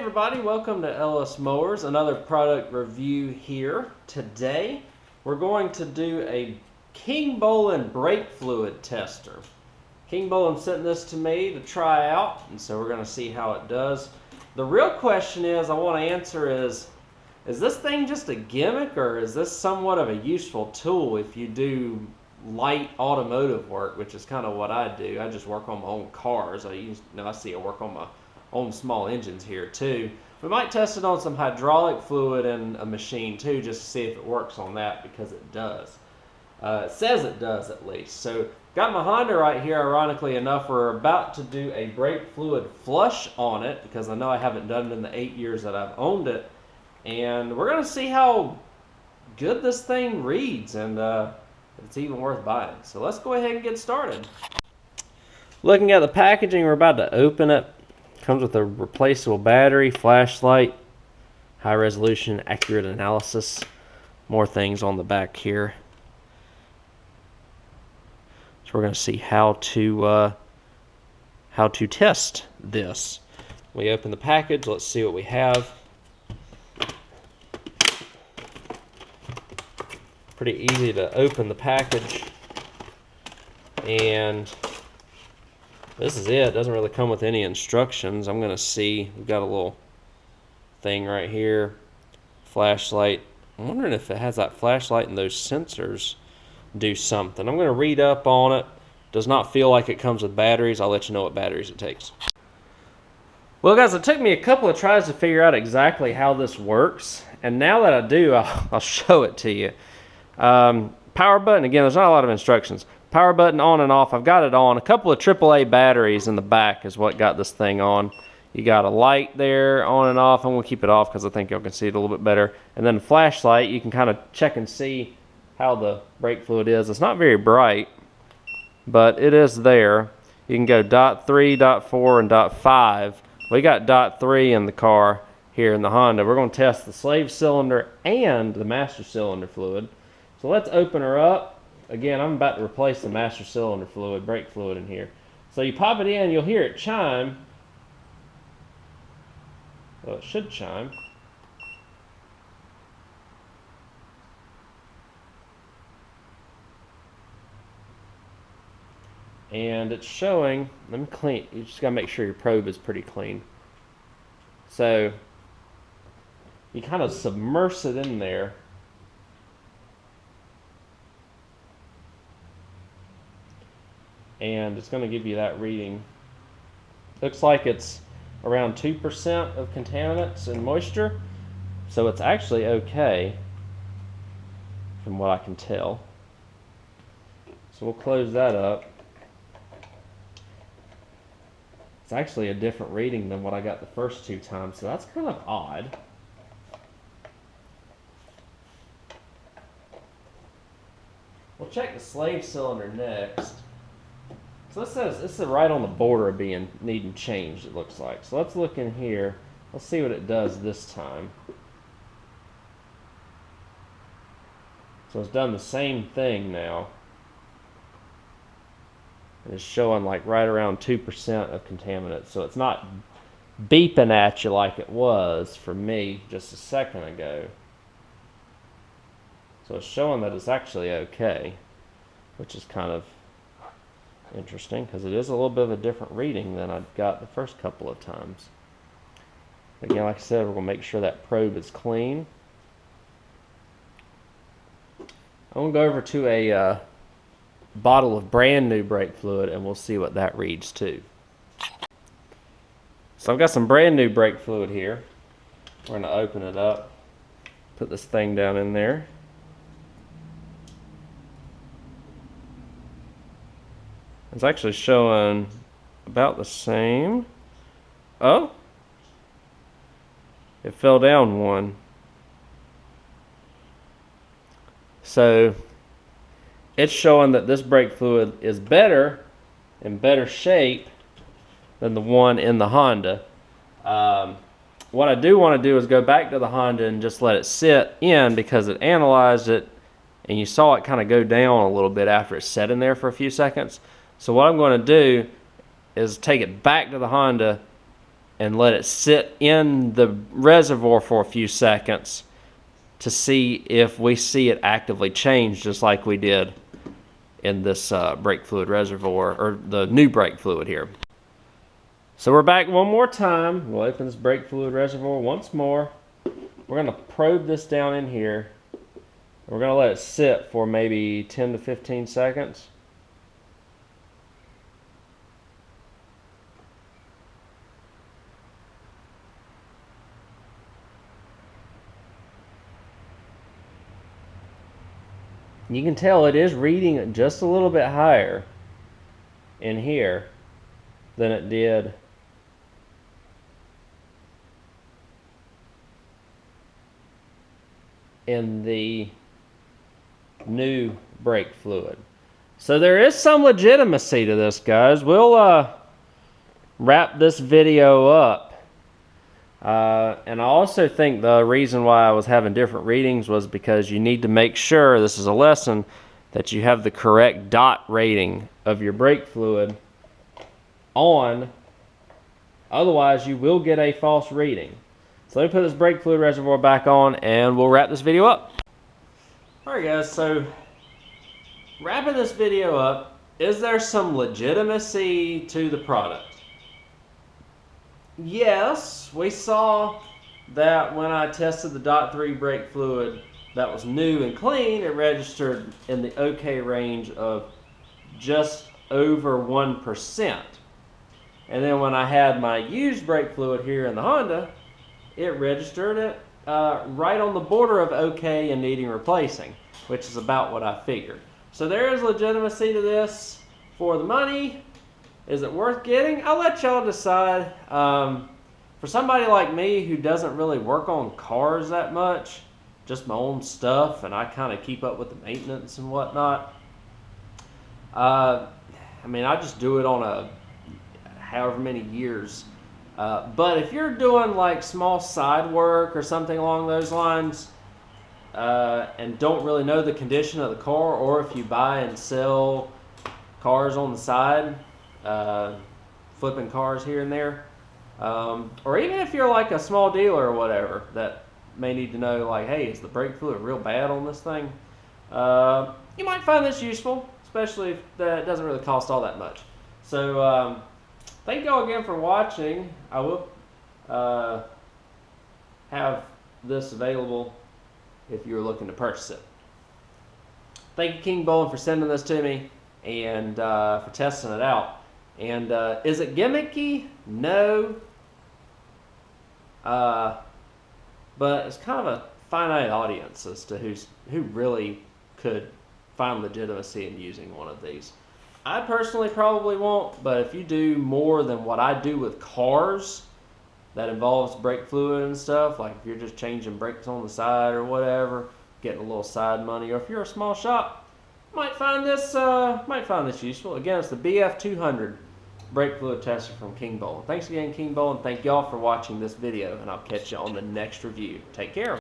everybody, welcome to Ellis Mowers, another product review here. Today we're going to do a Kingbolen brake fluid tester. Kingbolen sent this to me to try out, and so we're going to see how it does. The real question I want to answer is this thing just a gimmick, or is this somewhat of a useful tool if you do light automotive work, which is kind of what I do. I just work on my own cars. I see I work on my own small engines here too. We might test it on some hydraulic fluid in a machine too, just to see if it works on that, because it does. It says it does, at least. So got my Honda right here. Ironically enough, we're about to do a brake fluid flush on it, because I know I haven't done it in the 8 years that I've owned it, and we're going to see how good this thing reads and if it's even worth buying. So let's go ahead and get started. Looking at the packaging, we're about to open it. Comes with a replaceable battery, flashlight, high resolution, accurate analysis, more things on the back here. So we're going to see how to test this. We open the package. Let's see what we have. Pretty easy to open the package, and this is it. Doesn't really come with any instructions. I'm going to see. We've got a little thing right here. Flashlight. I'm wondering if it has that flashlight and those sensors do something. I'm going to read up on it. Does not feel like it comes with batteries. I'll let you know what batteries it takes. Well, guys, it took me a couple of tries to figure out exactly how this works. And now that I do, I'll show it to you. Power button. Again, there's not a lot of instructions. Power button on and off. I've got it on. A couple of AAA batteries in the back is what got this thing on. You got a light there on and off. I'm going to keep it off because I think y'all can see it a little bit better. And then the flashlight, you can kind of check and see how the brake fluid is. It's not very bright, but it is there. You can go .3, .4, and .5. We got .3 in the car here in the Honda. We're going to test the slave cylinder and the master cylinder fluid. So let's open her up. Again, I'm about to replace the master cylinder fluid, brake fluid in here. So you pop it in, you'll hear it chime. Well, it should chime. And it's showing, let me clean, you just gotta make sure your probe is pretty clean. So you kind of submerge it in there. And it's going to give you that reading. Looks like it's around 2% of contaminants and moisture, so it's actually okay from what I can tell. So we'll close that up. It's actually a different reading than what I got the first two times, so that's kind of odd. We'll check the slave cylinder next. So this is right on the border of needing changed, it looks like. So let's look in here. Let's see what it does this time. So it's done the same thing now. And it's showing like right around 2% of contaminants. So it's not beeping at you like it was for me just a second ago. So it's showing that it's actually okay, which is kind of interesting, because it is a little bit of a different reading than I got the first couple of times. Again, like I said, we're going to make sure that probe is clean. I'm going to go over to a bottle of brand new brake fluid, and we'll see what that reads too. So I've got some brand new brake fluid here. We're going to open it up, put this thing down in there. It's actually showing about the same. Oh, it fell down one. So it's showing that this brake fluid is better, in better shape than the one in the Honda. What I do want to do is go back to the Honda and just let it sit in, because it analyzed it and you saw it kind of go down a little bit after it sat in there for a few seconds. So what I'm going to do is take it back to the Honda and let it sit in the reservoir for a few seconds to see if we see it actively change, just like we did in this brake fluid reservoir, or the new brake fluid here. So we're back one more time. We'll open this brake fluid reservoir once more. We're going to probe this down in here. We're going to let it sit for maybe 10 to 15 seconds. You can tell it is reading just a little bit higher in here than it did in the new brake fluid. So there is some legitimacy to this, guys. We'll wrap this video up. And I also think the reason why I was having different readings was because you need to make sure, this is a lesson, that you have the correct dot rating of your brake fluid on. Otherwise, you will get a false reading. So let me put this brake fluid reservoir back on and we'll wrap this video up. Alright guys, so wrapping this video up, is there some legitimacy to the product? Yes, we saw that when I tested the .3 brake fluid that was new and clean, it registered in the OK range of just over 1%. And then when I had my used brake fluid here in the Honda, it registered it right on the border of OK and needing replacing, which is about what I figured. So there is legitimacy to this for the money. Is it worth getting? I'll let y'all decide. For somebody like me who doesn't really work on cars that much, just my own stuff, and I kind of keep up with the maintenance and whatnot. I mean, I just do it on a however many years. But if you're doing like small side work or something along those lines, and don't really know the condition of the car, or if you buy and sell cars on the side, flipping cars here and there, or even if you're like a small dealer or whatever that may need to know, like, hey, is the brake fluid real bad on this thing? You might find this useful, especially if it doesn't really cost all that much. So thank y'all again for watching. I will have this available if you're looking to purchase it. Thank you, Kingbolen, for sending this to me and for testing it out. And is it gimmicky? No. But it's kind of a finite audience as to who really could find legitimacy in using one of these. I personally probably won't, but if you do more than what I do with cars that involves brake fluid and stuff, like if you're just changing brakes on the side or whatever, getting a little side money, or if you're a small shop, might find this useful. Again, it's the BF200 brake fluid tester from Kingbolen. Thanks again, Kingbolen. Thank y'all for watching this video, and I'll catch you on the next review. Take care.